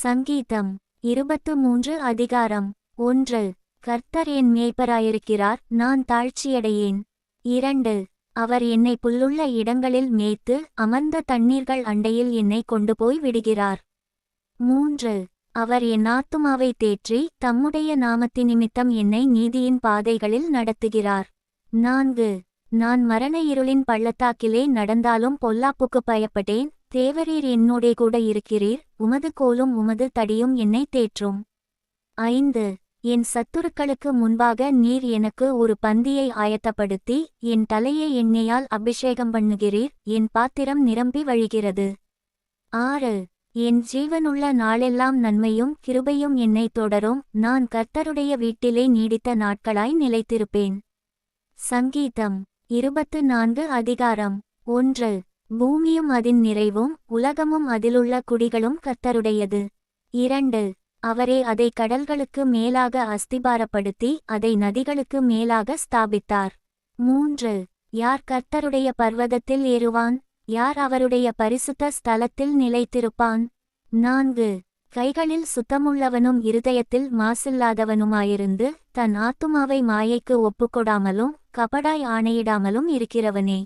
சங்கீதம் 23 அதிகாரம் 1. கர்த்தர் என் மேய்ப்பராயிருக்கிறார், நான் தாழ்ச்சியடையேன். 2. அவர் என்னை புல்லுள்ள இடங்களில் மேய்த்து அமர்ந்த தண்ணீர்கள் அண்டையில் என்னை கொண்டு போய் விடுகிறார். 3. அவர் என் ஆத்துமாவை தேற்றி தம்முடைய நாமத்தினிமித்தம் என்னை நீதியின் பாதைகளில் நடத்துகிறார். 4. நான் மரண இருளின் பள்ளத்தாக்கிலே நடந்தாலும் பொல்லாப்புக்கு பயப்படேன். தேவரீர் என்னோடே கூட இருக்கிறீர், உமது கோலும் உமது தடியும் என்னை தேற்றும். 5. என் சத்துருக்களுக்கு முன்பாக நீர் எனக்கு ஒரு பந்தியை ஆயத்தப்படுத்தி என் தலையை எண்ணெயால் அபிஷேகம் பண்ணுகிறீர், என் பாத்திரம் நிரம்பி வழிகிறது. 6. என் ஜீவனுள்ள நாளெல்லாம் நன்மையும் கிருபையும் என்னை தொடரும், நான் கர்த்தருடைய வீட்டிலே நீடித்த நாட்களாய் நிலைத்திருப்பேன். சங்கீதம் 24 அதிகாரம் 1. பூமியும் அதின் நிறைவும் உலகமும் அதிலுள்ள குடிகளும் கர்த்தருடையது. 2. அவரே அதை கடல்களுக்கு மேலாக அஸ்திபாரப்படுத்தி அதை நதிகளுக்கு மேலாக ஸ்தாபித்தார். 3. யார் கர்த்தருடைய பர்வதத்தில் ஏறுவான்? யார் அவருடைய பரிசுத்த ஸ்தலத்தில் நிலைத்திருப்பான்? 4. கைகளில் சுத்தமுள்ளவனும் இருதயத்தில் மாசில்லாதவனுமாயிருந்து தன் ஆத்துமாவை மாயைக்கு ஒப்புக்கொடாமலும் கபடாய் ஆணையிடாமலும் இருக்கிறவனே.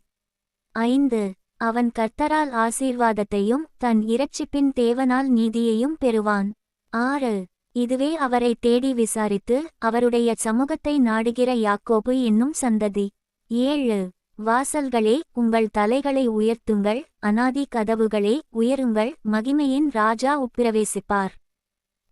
5. அவன் கர்த்தரால் ஆசீர்வாதத்தையும் தன் இரட்சிப்பின் தேவனால் நீதியையும் பெறுவான். 6. இதுவே அவரை தேடி விசாரித்து அவருடைய சமூகத்தை நாடுகிற யாக்கோபு என்னும் சந்ததி. 7. வாசல்களே, உங்கள் தலைகளை உயர்த்துங்கள், அநாதி கதவுகளே உயருங்கள், மகிமையின் ராஜா உட்பிரவேசிப்பார்.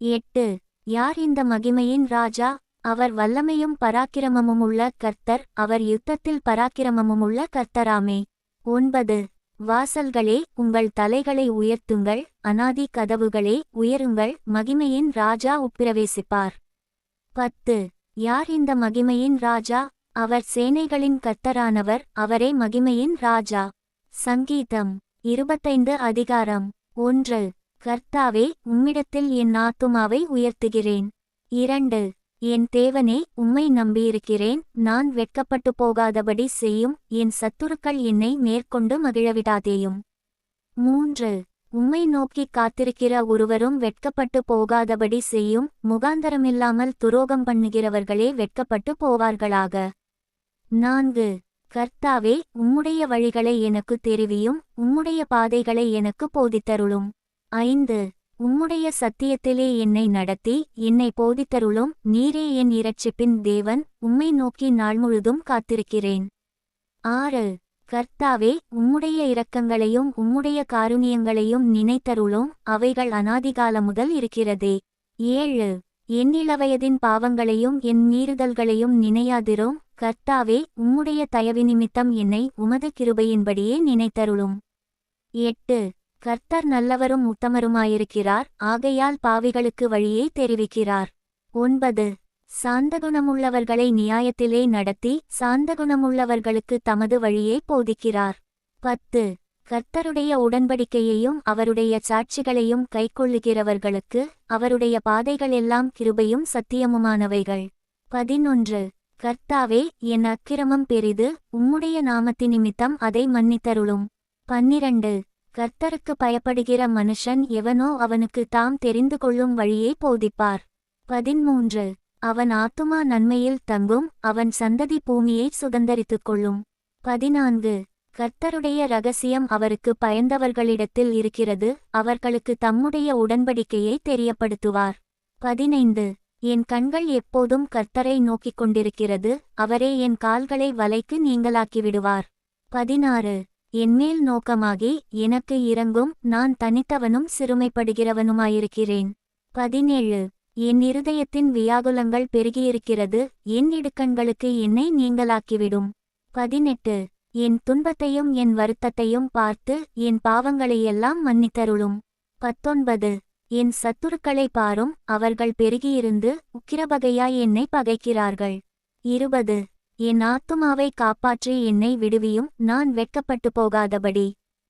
8. யார் இந்த மகிமையின் ராஜா? அவர் வல்லமையும் பராக்கிரமமுமுள்ள கர்த்தர், அவர் யுத்தத்தில் பராக்கிரமமுமுள்ள கர்த்தராமே. 9. வாசல்களே, உங்கள் தலைகளை உயர்த்துங்கள், அநாதி கதவுகளே உயருங்கள், மகிமையின் ராஜா உட்பிரவேசிப்பார். 10. யார் இந்த மகிமையின் ராஜா? அவர் சேனைகளின் கர்த்தரானவர், அவரே மகிமையின் ராஜா. சங்கீதம் 25 அதிகாரம் 1. கர்த்தாவே, உம்மிடத்தில் என் ஆத்துமாவை உயர்த்துகிறேன். 2. என் தேவனே, உம்மை நம்பியிருக்கிறேன், நான் வெட்கப்பட்டு போகாதபடி செய்யும், என் சத்துருக்கள் என்னை மேற்கொண்டு மகிழவிடாதேயும். 3. உம்மை நோக்கி காத்திருக்கிற ஒருவரும் வெட்கப்பட்டு போகாதபடி செய்யும், முகாந்தரமில்லாமல் துரோகம் பண்ணுகிறவர்களே வெட்கப்பட்டு போவார்களாக. 4. கர்த்தாவே, உம்முடைய வழிகளை எனக்கு தெரிவியும், உம்முடைய பாதைகளை எனக்கு போதித்தருளும். 5. உம்முடைய சத்தியத்திலே என்னை நடத்தி என்னை போதித்தருளும், நீரே என் இரட்சிப்பின் தேவன், உம்மை நோக்கி நாள் முழுதும் காத்திருக்கிறேன். 6. கர்த்தாவே, உம்முடைய இரக்கங்களையும் உம்முடைய காருணியங்களையும் நினைத்தருளும், அவைகள் அநாதிகால முதல் இருக்கிறதே. 7. என் இளவயதின் பாவங்களையும் என் மீறுதல்களையும் நினையாதிரும், கர்த்தாவே, உம்முடைய தயவினிமித்தம் என்னை உமது கிருபையின்படியே நினைத்தருளும். 8. கர்த்தர் நல்லவரும் உத்தமருமாயிருக்கிறார், ஆகையால் பாவிகளுக்கு வழியை தெரிவிக்கிறார். 9. சாந்தகுணமுள்ளவர்களை நியாயத்திலே நடத்தி சாந்தகுணமுள்ளவர்களுக்கு தமது வழியை போதிக்கிறார். 10. கர்த்தருடைய உடன்படிக்கையையும் அவருடைய சாட்சிகளையும் கைக்கொள்ளுகிறவர்களுக்கு அவருடைய பாதைகளெல்லாம் கிருபையும் சத்தியமுமானவைகள். 11. கர்த்தாவே, என் அக்கிரமம் பெரிது, உம்முடைய நாமத்தினிமித்தம் அதை மன்னித்தருளும். 12. கர்த்தருக்கு பயப்படுகிற மனுஷன் எவனோ அவனுக்கு தாம் தெரிந்து கொள்ளும் வழியை போதிப்பார். 13. அவன் ஆத்துமா நன்மையில் தங்கும், அவன் சந்ததி பூமியை சுதந்தரித்துக் கொள்ளும். 14. கர்த்தருடைய இரகசியம் அவருக்கு பயந்தவர்களிடத்தில் இருக்கிறது, அவர்களுக்கு தம்முடைய உடன்படிக்கையை தெரியப்படுத்துவார். 15. என் கண்கள் எப்போதும் கர்த்தரை நோக்கிக் கொண்டிருக்கிறது, அவரே என் கால்களை வலைக்கு நீங்களாக்கிவிடுவார். 16. என்மேல் நோக்கமாகி எனக்கு இரங்கும், நான் தனித்தவனும் சிறுமைப்படுகிறவனுமாயிருக்கிறேன். 17. என் இருதயத்தின் வியாகுலங்கள் பெருகியிருக்கிறது, என் இடுக்கண்களுக்கு என்னை நீங்களாக்கிவிடும். 18. என் துன்பத்தையும் என் வருத்தத்தையும் பார்த்து என் பாவங்களையெல்லாம் மன்னித்தருளும். 19. என் சத்துருக்களை பாரும், அவர்கள் பெருகியிருந்து உக்கிரபகையாய் என்னை பகைக்கிறார்கள். 20. என் ஆத்துமாவை காப்பாற்றி என்னை விடுவியும், நான் வெட்கப்பட்டு போகாதபடி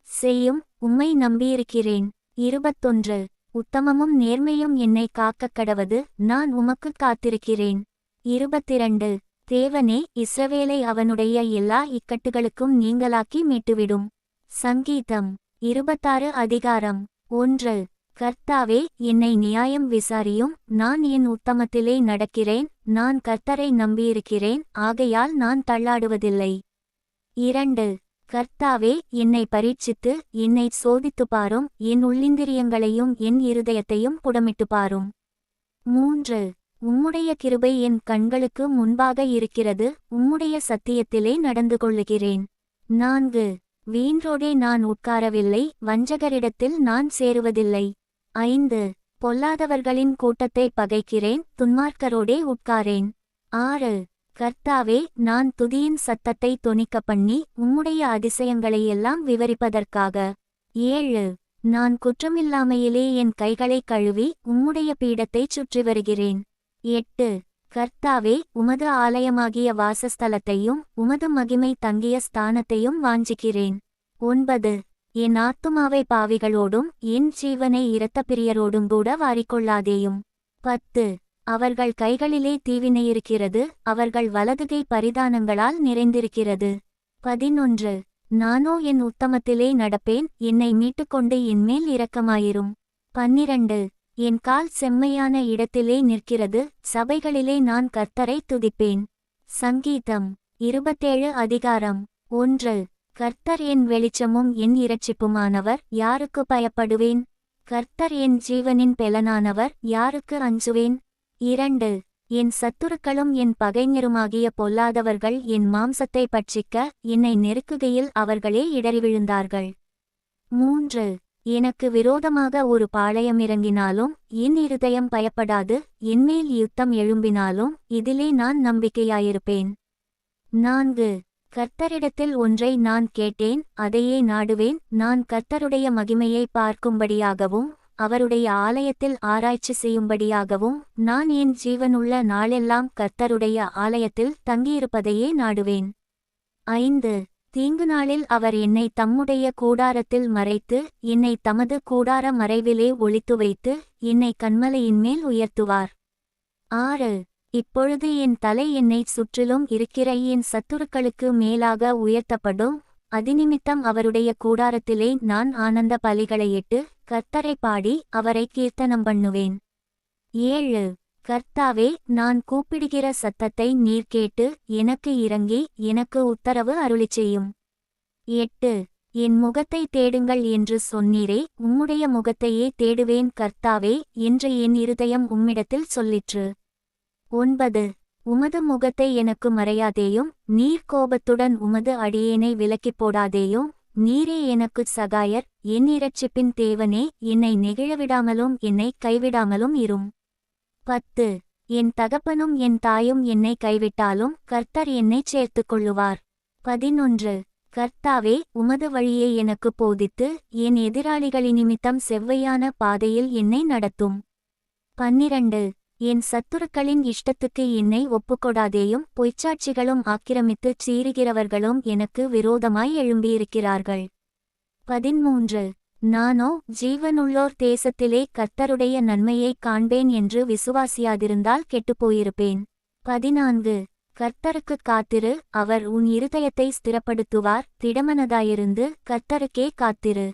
செய்யும், உம்மை நம்பியிருக்கிறேன். 21. உத்தமமும் நேர்மையும் என்னை காக்கக் கடவது, நான் உமக்குக் காத்திருக்கிறேன். 22. தேவனே, இஸ்ரவேலை அவனுடைய எல்லா இக்கட்டுகளுக்கும் நீங்களாக்கி மீட்டுவிடும். சங்கீதம் 26 அதிகாரம் 1. கர்த்தாவே, என்னை நியாயம் விசாரியும். நான் என் உத்தமத்திலே நடக்கிறேன். நான் கர்த்தரை நம்பியிருக்கிறேன், ஆகையால் நான் தள்ளாடுவதில்லை. 2. கர்த்தாவே, என்னை பரீட்சித்து என்னைச் சோதித்துப் பாரும். என் உள்ளிந்திரியங்களையும் என் இருதயத்தையும் புடமிட்டுப் பாரும். 3. உம்முடைய கிருபை என் கண்களுக்கு முன்பாக இருக்கிறது. உம்முடைய சத்தியத்திலே நடந்து கொள்ளுகிறேன். 4. வீண்ரோடே நான் உட்காரவில்லை, வஞ்சகரிடத்தில் நான் சேருவதில்லை. 5. பொல்லாதவர்களின் கூட்டத்தை பகைக்கிறேன், துன்மார்க்கரோடே உட்காரேன். 6. கர்த்தாவே, நான் துதியின் சத்தத்தை தொனிக்கப் பண்ணி உம்முடைய அதிசயங்களையெல்லாம் விவரிப்பதற்காக. 7. நான் குற்றமில்லாமையிலே என் கைகளைக் கழுவி உம்முடைய பீடத்தைச் சுற்றி வருகிறேன். 8. கர்த்தாவே, உமது ஆலயமாகிய வாசஸ்தலத்தையும் உமது மகிமை தங்கிய ஸ்தானத்தையும் வாஞ்சிக்கிறேன். 9. என் ஆத்துமாவை பாவிகளோடும் என் ஜீவனை இரத்தப்பிரியரோடும் கூட வாரிக்கொள்ளாதேயும். 10. அவர்கள் கைகளிலே தீவினையிருக்கிறது, அவர்கள் வலதுகை பரிதானங்களால் நிறைந்திருக்கிறது. 11. நானோ என் உத்தமத்திலே நடப்பேன், என்னை மீட்டுக்கொண்டு என்மேல் இரக்கமாயிரும். 12. என் கால் செம்மையான இடத்திலே நிற்கிறது, சபைகளிலே நான் கர்த்தரை துதிப்பேன். சங்கீதம் 27 அதிகாரம் 1. கர்த்தர் என் வெளிச்சமும் என் இரட்சிப்புமானவர், யாருக்கு பயப்படுவேன்? கர்த்தர் என் ஜீவனின் பெலனானவர், யாருக்கு அஞ்சுவேன்? 2. என் சத்துருக்களும் என் பகைஞருமாகிய பொல்லாதவர்கள் என் மாம்சத்தை பட்சிக்க என்னை நெருக்குகையில் அவர்களே இடறி விழுந்தார்கள். 3. எனக்கு விரோதமாக ஒரு பாளையம் இறங்கினாலும் என் இருதயம் பயப்படாது, என்மேல் யுத்தம் எழும்பினாலும் இதிலே நான் நம்பிக்கையாயிருப்பேன். 4. கர்த்தரிடத்தில் ஒன்றை நான் கேட்டேன், அதையே நாடுவேன். நான் கர்த்தருடைய மகிமையை பார்க்கும்படியாகவும் அவருடைய ஆலயத்தில் ஆராய்ச்சி செய்யும்படியாகவும் நான் என் ஜீவனுள்ள நாளெல்லாம் கர்த்தருடைய ஆலயத்தில் தங்கியிருப்பதையே நாடுவேன். 5. தீங்கு நாளில் அவர் என்னை தம்முடைய கூடாரத்தில் மறைத்து என்னை தமது கூடார மறைவிலே ஒளித்து வைத்து என்னை கன்மலையின்மேல் உயர்த்துவார். 6. இப்பொழுது என் தலை என்னைச் சுற்றிலும் இருக்கிற என் சத்துருக்களுக்கு மேலாக உயர்த்தப்படும். அதினிமித்தம் அவருடைய கூடாரத்திலே நான் ஆனந்த பலிகளையிட்டு கர்த்தரை பாடி அவரை கீர்த்தனம் பண்ணுவேன். 7. கர்த்தாவே, நான் கூப்பிடுகிற சத்தத்தை நீர் கேட்டு எனக்கு இறங்கி எனக்கு உத்தரவு அருளிச்செய்யும். 8. என் முகத்தை தேடுங்கள் என்று சொன்னீரே, உம்முடைய முகத்தையே தேடுவேன் கர்த்தாவே என்று என் இருதயம் உம்மிடத்தில் சொல்லிற்று. 9. உமது முகத்தை எனக்கு மறையாதேயும், நீர் கோபத்துடன் உமது அடியேனை விலக்கிப் போடாதேயும். நீரே எனக்குச் சகாயர், என் இரட்சிப்பின் தேவனே, என்னை நெகிழவிடாமலும் என்னை கைவிடாமலும் இரும். 10. என் தகப்பனும் என் தாயும் என்னை கைவிட்டாலும் கர்த்தர் என்னைச் சேர்த்துக் கொள்ளுவார். 11. கர்த்தாவே, உமது வழியை எனக்கு போதித்து என் எதிராளிகளினிமித்தம் செவ்வையான பாதையில் என்னை நடத்தும். 12. என் சத்துருக்களின் இஷ்டத்துக்கு என்னை ஒப்புக்கொடாதேயும், பொய்ச்சாட்சிகளும் ஆக்கிரமித்துச் சீறுகிறவர்களும் எனக்கு விரோதமாய் எழும்பியிருக்கிறார்கள். 13. நானோ ஜீவனுள்ளோர் தேசத்திலே கர்த்தருடைய நன்மையைக் காண்பேன் என்று விசுவாசியாதிருந்தால் கெட்டுப்போயிருப்பேன். 14. கர்த்தருக்குக் காத்திரு, அவர் உன் இருதயத்தை ஸ்திரப்படுத்துவார், திடமனதாயிருந்து கர்த்தருக்கே காத்திரு.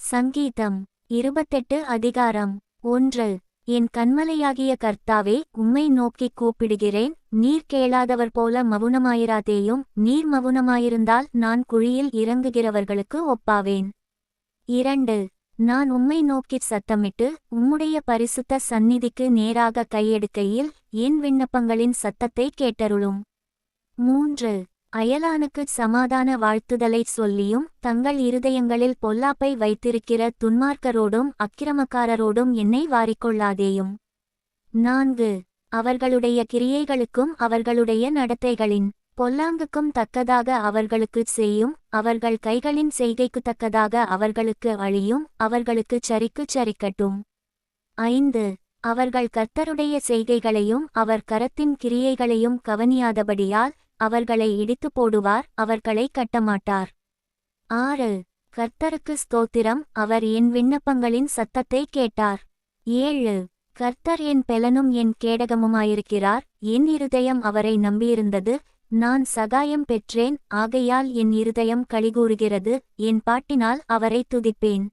சங்கீதம் 28 அதிகாரம் 1. என் கன்மலையாகிய கர்த்தாவே, உம்மை நோக்கிக் கூப்பிடுகிறேன். நீர் கேளாதவர் போல மவுனமாயிராதேயும், நீர் மவுனமாயிருந்தால் நான் குழியில் இறங்குகிறவர்களுக்கு ஒப்பாவேன். 2. நான் உம்மை நோக்கிச் சத்தமிட்டு உம்முடைய பரிசுத்த சந்நிதிக்கு நேராக கையெடுக்கையில் என் விண்ணப்பங்களின் சத்தத்தை கேட்டருளும். 3. அயலானுக்குச் சமாதான வாழ்த்துதலைச் சொல்லியும் தங்கள் இருதயங்களில் பொல்லாப்பை வைத்திருக்கிற துன்மார்க்கரோடும் அக்கிரமக்காரரோடும் என்னை வாரிக்கொள்ளாதேயும். 4. அவர்களுடைய கிரியைகளுக்கும் அவர்களுடைய நடத்தைகளின் பொல்லாங்குக்கும் தக்கதாக அவர்களுக்குச் செய்யும், அவர்கள் கைகளின் செய்கைக்குத் தக்கதாக அவர்களுக்கு அழியும், அவர்களுக்குச் சரிக்குச் சரிக்கட்டும். 5. அவர்கள் கர்த்தருடைய செய்கைகளையும் அவர் கரத்தின் கிரியைகளையும் கவனியாதபடியால் அவர்களை இடித்து போடுவார், அவர்களை கட்டமாட்டார். 6. கர்த்தருக்கு ஸ்தோத்திரம், அவர் என் விண்ணப்பங்களின் சத்தத்தை கேட்டார். 7. கர்த்தர் என் பெலனும் என் கேடகமுமாயிருக்கிறார், என் இருதயம் அவரை நம்பியிருந்தது. நான் சகாயம் பெற்றேன், ஆகையால் என் இருதயம் களிகூறுகிறது, என் பாட்டினால் அவரை துதிப்பேன்.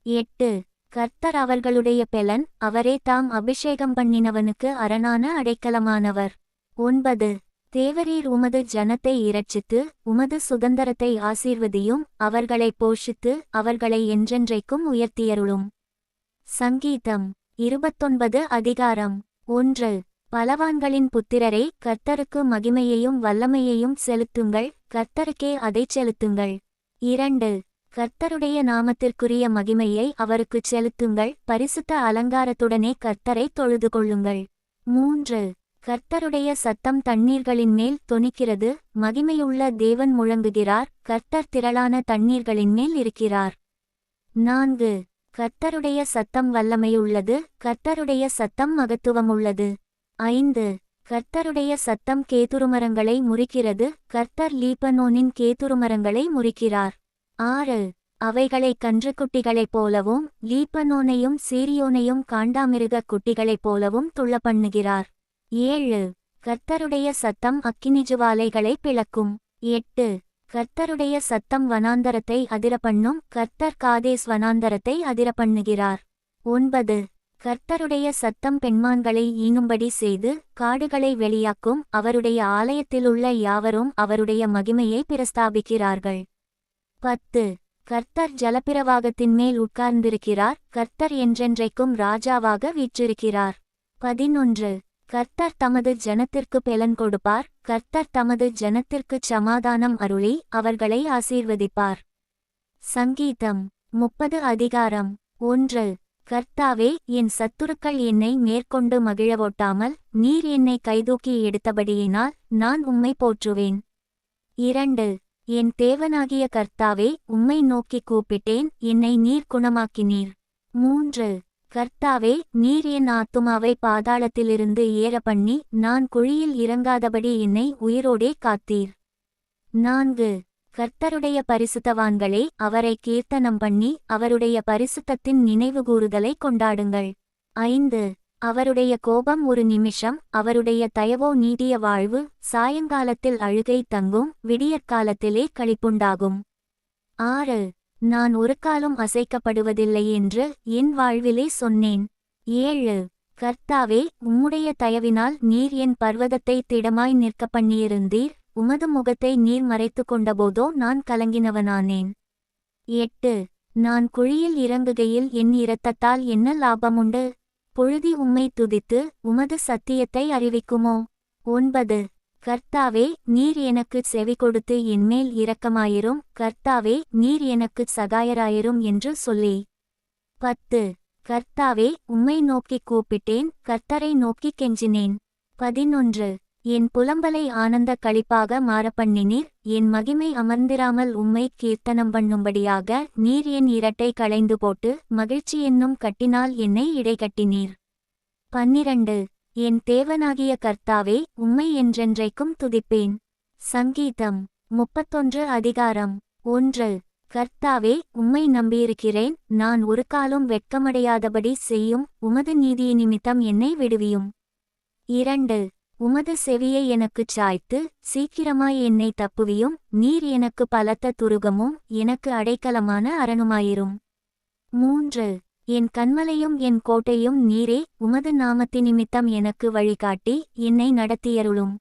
8. கர்த்தர் அவர்களுடைய பெலன், அவரே தாம் அபிஷேகம் பண்ணினவனுக்கு அரணான அடைக்கலமானவர். 9. தேவரீர் உமது ஜனத்தை இரட்சித்து உமது சுதந்தரத்தை ஆசீர்வதியும், அவர்களை போஷித்து அவர்களை என்றென்றைக்கும் உயர்த்தியருளும். சங்கீதம் 29 அதிகாரம் 1. பலவான்களின் புத்திரரே, கர்த்தருக்கு மகிமையையும் வல்லமையையும் செலுத்துங்கள், கர்த்தருக்கே அதைச் செலுத்துங்கள். 2. கர்த்தருடைய நாமத்திற்குரிய மகிமையை அவருக்குச் செலுத்துங்கள், பரிசுத்த அலங்காரத்துடனே கர்த்தரை தொழுது கொள்ளுங்கள். 3. கர்த்தருடைய சத்தம் தண்ணீர்களின் மேல் தொனிக்கிறது, மகிமையுள்ள தேவன் முழங்குகிறார், கர்த்தர் திரளான தண்ணீர்களின் மேல் இருக்கிறார். 4. கர்த்தருடைய சத்தம் வல்லமையுள்ளது, கர்த்தருடைய சத்தம் மகத்துவமுள்ளது. 5. கர்த்தருடைய சத்தம் கேதுருமரங்களை முறிக்கிறது, கர்த்தர் லீபனோனின் கேதுருமரங்களை முறிக்கிறார். 6. அவைகளை கன்றுக்குட்டிகளைப் போலவும் லீபனோனையும் சீரியோனையும் காண்டாமிருகக் குட்டிகளைப் போலவும் துள்ளப்பண்ணுகிறார். 7. கர்த்தருடைய சத்தம் அக்கினிஜுவாலைகளை பிளக்கும். 8. கர்த்தருடைய சத்தம் வனாந்தரத்தை அதிரப்பண்ணும், கர்த்தர் காதேஸ் வனாந்தரத்தை அதிரப்பண்ணுகிறார். 9. கர்த்தருடைய சத்தம் பெண்மான்களை ஈனும்படி செய்து காடுகளை வெளியாக்கும், அவருடைய ஆலயத்திலுள்ள யாவரும் அவருடைய மகிமையை பிரஸ்தாபிக்கிறார்கள். 10. கர்த்தர் ஜலப்பிரவாகத்தின் மேல் உட்கார்ந்திருக்கிறார், கர்த்தர் என்றென்றைக்கும் ராஜாவாக வீற்றிருக்கிறார். 11. கர்த்தர் தமது ஜனத்திற்கு பெலன் கொடுப்பார், கர்த்தர் தமது ஜனத்திற்குச் சமாதானம் அருளி அவர்களை ஆசீர்வதிப்பார். சங்கீதம் 30 அதிகாரம் 1. கர்த்தாவே, என் சத்துருக்கள் என்னை மேற்கொண்டு மகிழவொட்டாமல் நீர் என்னை கைதூக்கி எடுத்தபடியினால் நான் உம்மை போற்றுவேன். 2. என் தேவனாகிய கர்த்தாவே, உம்மை நோக்கி கூப்பிட்டேன், என்னை நீர் குணமாக்கினீர். 3. கர்த்தாவே, நீர் என் ஆத்துமாவை பாதாளத்திலிருந்து ஏறப்பண்ணி நான் குழியில் இறங்காதபடி என்னை உயிரோடே காத்தீர். 4. கர்த்தருடைய பரிசுத்தவான்களே, அவரை கீர்த்தனம் பண்ணி அவருடைய பரிசுத்தத்தின் நினைவுகூறுதலை கொண்டாடுங்கள். 5. அவருடைய கோபம் ஒரு நிமிஷம், அவருடைய தயவோ நீடிய வாழ்வு, சாயங்காலத்தில் அழுகை தங்கும், விடியற்காலத்திலே களிப்புண்டாகும். 6. நான் ஒரு காலம் அசைக்கப்படுவதில்லை என்று என் வாழ்விலே சொன்னேன். 7. கர்த்தாவே, உம்முடைய தயவினால் நீர் என் பர்வதத்தை திடமாய் நிற்க பண்ணியிருந்தீர், உமது முகத்தை நீர் மறைத்து கொண்டபோதோ நான் கலங்கினவனானேன். 8. நான் குழியில் இறங்குகையில் என் இரத்தத்தால் என்ன லாபமுண்டு? புழுதி உம்மை துதித்து உமது சத்தியத்தை அறிவிக்குமோ? 9. கர்த்தாவே, நீர் எனக்குச் செவி கொடுத்து என்மேல் இரக்கமாயிரும், கர்த்தாவே, நீர் எனக்குச் சகாயராயிரும் என்று சொல்லி. 10. கர்த்தாவே, உம்மை நோக்கிக் கூப்பிட்டேன், கர்த்தரை நோக்கிக் கெஞ்சினேன். 11. என் புலம்பலை ஆனந்த களிப்பாக மாறப்பண்ணினீர், என் மகிமை அமர்ந்திராமல் உம்மை கீர்த்தனம் பண்ணும்படியாக நீர் என் இரட்டை களைந்து போட்டு மகிழ்ச்சி என்னும் கட்டினால் என்னை இடைகட்டினீர். 12. என் தேவனாகிய கர்த்தாவே, உம்மை என்றென்றைக்கும் துதிப்பேன். சங்கீதம் 31 அதிகாரம் 1. கர்த்தாவே, உம்மை நம்பியிருக்கிறேன், நான் ஒரு காலும் வெட்கமடையாதபடி செய்யும் உமது நீதிய நிமித்தம் என்னை விடுவியும். 2. உமது செவியை எனக்குச் சாய்த்து சீக்கிரமாய் என்னை தப்புவியும், நீர் எனக்கு பலத்த துருகமும் எனக்கு அடைக்கலமான அரணுமாயிரும். 3. என் கன்மலையும் என் கோட்டையும் நீரே, உமது நாமத்தினிமித்தம் எனக்கு வழிகாட்டி என்னை நடத்தியருளும்.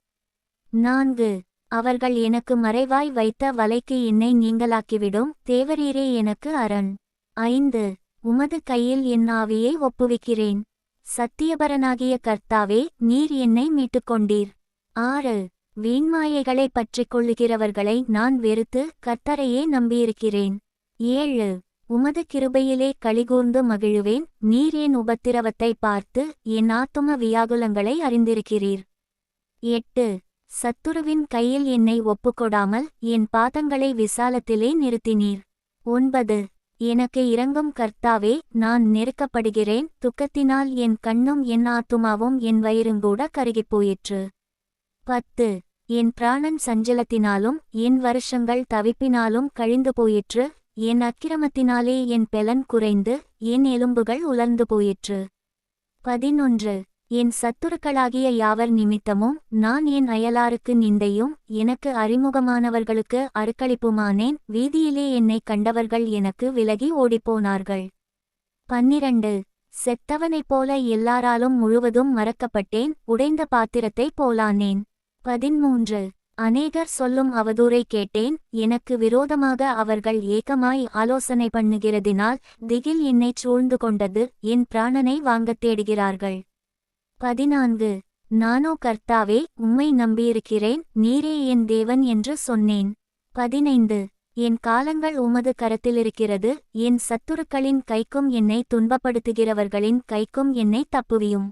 4. அவர்கள் எனக்கு மறைவாய் வைத்த வலைக்கு என்னை நீங்களாக்கிவிடும், தேவரீரே எனக்கு அரண். 5. உமது கையில் என் ஆவியை ஒப்புவிக்கிறேன். சத்தியபரனாகிய கர்த்தாவே, நீர் என்னை மீட்டுக்கொண்டீர். 6. வீண்மாயைகளை பற்றிக் கொள்ளுகிறவர்களை நான் வெறுத்து கர்த்தரையே நம்பியிருக்கிறேன். 7. உமது கிருபையிலே களிகூர்ந்து மகிழுவேன், நீர் என் உபத்திரவத்தை பார்த்து என் ஆத்தும வியாகுலங்களை அறிந்திருக்கிறீர். 8. சத்துருவின் கையில் என்னை ஒப்புக்கொடாமல் என் பாதங்களை விசாலத்திலே நிறுத்தினீர். 9. எனக்கு இரங்கும் கர்த்தாவே, நான் நெருக்கப்படுகிறேன், துக்கத்தினால் என் கண்ணும் என் ஆத்துமாவும் என் வயிறுங்கூட கருகிப்போயிற்று. 10. என் பிராணன் சஞ்சலத்தினாலும் என் வருஷங்கள் தவிப்பினாலும் கழிந்து போயிற்று, என் அக்கிரமத்தினாலே என் பெலன் குறைந்து என் எலும்புகள் உலர்ந்து போயிற்று. 11. என் சத்துருக்களாகிய யாவர் நிமித்தமும் நான் என் அயலாருக்கு நிந்தையும் எனக்கு அறிமுகமானவர்களுக்கு அருக்களிப்புமானேன், வீதியிலே என்னை கண்டவர்கள் எனக்கு விலகி ஓடிப்போனார்கள். 12 செத்தவனைப் போல எல்லாராலும் முழுவதும் மறக்கப்பட்டேன், உடைந்த பாத்திரத்தைப் போலானேன். 13 அநேகர் சொல்லும் அவதூறை கேட்டேன், எனக்கு விரோதமாக அவர்கள் ஏகமாய் ஆலோசனை பண்ணுகிறதினால் திகில் என்னைச் சூழ்ந்து கொண்டது, என் பிராணனை வாங்கத் தேடுகிறார்கள். 14 நானோ கர்த்தாவே, உம்மை நம்பியிருக்கிறேன், நீரே என் தேவன் என்று சொன்னேன். 15 என் காலங்கள் உமது கரத்திலிருக்கிறது, என் சத்துருக்களின் கைக்கும் என்னை துன்பப்படுத்துகிறவர்களின் கைக்கும் என்னை தப்புவியும்.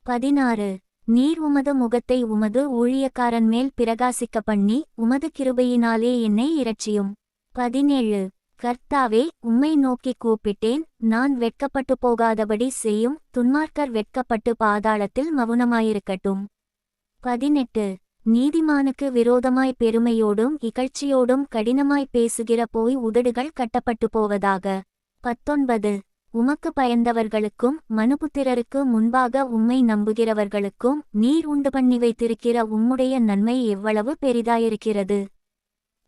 16 நீர் உமது முகத்தை உமது ஊழியக்காரன் மேல் பிரகாசிக்க பண்ணி, உமது கிருபையினாலே என்னை இரட்சியும். 17 கர்த்தாவே, உம்மை நோக்கிக் கூப்பிட்டேன், நான் வெட்கப்பட்டு போகாதபடி செய்யும், துன்மார்க்கர் வெட்கப்பட்டு பாதாளத்தில் மவுனமாயிருக்கட்டும். 18 நீதிமானுக்கு விரோதமாய் பெருமையோடும் இகழ்ச்சியோடும் கடினமாய் பேசுகிற போய் உதடுகள் கட்டப்பட்டு போவதாக. 19 உமக்கு பயந்தவர்களுக்கும் மனுபுத்திரருக்கு முன்பாக உம்மை நம்புகிறவர்களுக்கும் நீர் உண்டு பண்ணி வைத்திருக்கிற உம்முடைய நன்மை எவ்வளவு பெரிதாயிருக்கிறது.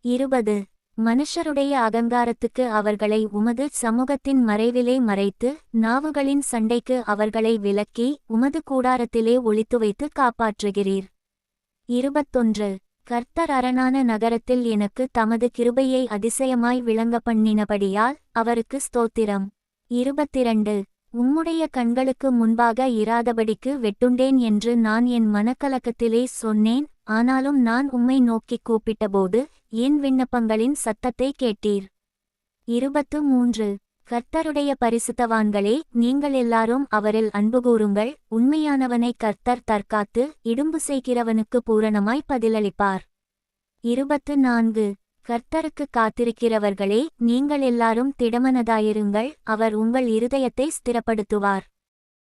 20 மனுஷருடைய அகங்காரத்துக்கு அவர்களை உமது சமூகத்தின் மறைவிலே மறைத்து, நாவுகளின் சண்டைக்கு அவர்களை விலக்கி, உமது கூடாரத்திலே ஒளித்து வைத்து காப்பாற்றுகிறீர். 21 கர்த்தர் அரணான நகரத்தில் எனக்கு தமது கிருபையை அதிசயமாய் விளங்க பண்ணினபடியால் அவருக்கு ஸ்தோத்திரம். 22 உம்முடைய கண்களுக்கு முன்பாக இராதபடிக்கு வெட்டுண்டேன் என்று நான் என் மனக்கலக்கத்திலே சொன்னேன், ஆனாலும் நான் உம்மை நோக்கிக் கூப்பிட்டபோது என் விண்ணப்பங்களின் சத்தத்தை கேட்டீர். 23 கர்த்தருடைய பரிசுத்தவான்களே, நீங்கள் எல்லாரும் அவரில் அன்புகூருங்கள், உண்மையானவனை கர்த்தர் தற்காத்து இடும்பு செய்கிறவனுக்கு பூரணமாய் பதிலளிப்பார். 24 கர்த்தருக்கு காத்திருக்கிறவர்களே, நீங்கள் எல்லாரும் திடமனதாயிருங்கள், அவர் உங்கள் இருதயத்தை ஸ்திரப்படுத்துவார்.